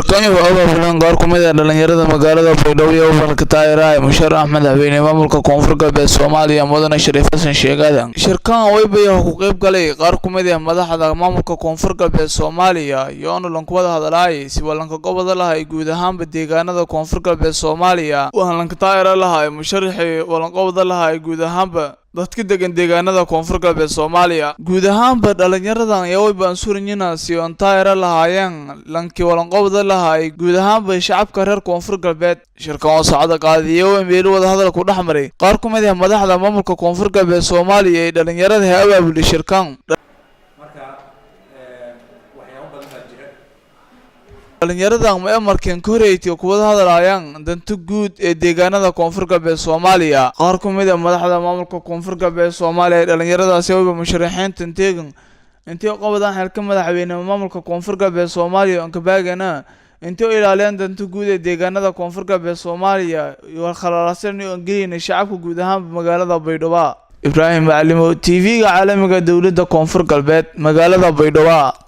shirkan wuxuu abaabulan qaar kumid ah dhalinyarada magaalada Baydhabo iyo gobolka Taageera Musharax madaxweyne maamulka Koonfur Galbeed Soomaaliya Mudane Shariif Xasan Sheekh Aadan. Shirkan way bayaha ku qayb galay qaar kumid ah madaxda maamulka Koonfur Galbeed Soomaaliya iyo lanka wada hadalay si walanka gobol lahay guud ahaan deegaanada Koonfur Galbeed Soomaaliya walanka Taageera lahay musharaxii walanka wada lahay guud ahaan dadka degan deegaanada Koonfur Galbeed Soomaaliya guud ahaan dhalinyaradan ayaa way baansurinayna si aan Taageera lahaayeen lankii walanqowda lahaay guud ahaan shacabka reer Koonfur Galbeed. Shirkan oo saacada qaadiyo meel wada hadal ku dhaxmaray qaar kumid ah madaxda maamulka Koonfur Galbeed Soomaaliya ee dhalinyarada ay abaabulay shirkan. dhalinyaradan ma markeen ka horeeyay ku wada hadlayaan danta guud ee deegaanada Koonfur Galbeed Soomaaliya. Qaar kumid ah madaxda maamulka Koonfur Galbeed Soomaaliya ee dhalinyaradaasi oo musharaxiinta teegan intii qabadaan xilka madaxweyne maamulka Koonfur Galbeed Soomaaliya oo ka baagana intii ilaaliyaan danta guud ee deegaanada Koonfur Galbeed Soomaaliya iyo khalalaaseen oo geliyay shacabka guud ahaan magaalada Baydhabo. Ibrahim Macalimo TV-ga caalamiga dawladda Koonfur Galbeed magaalada Baydhabo.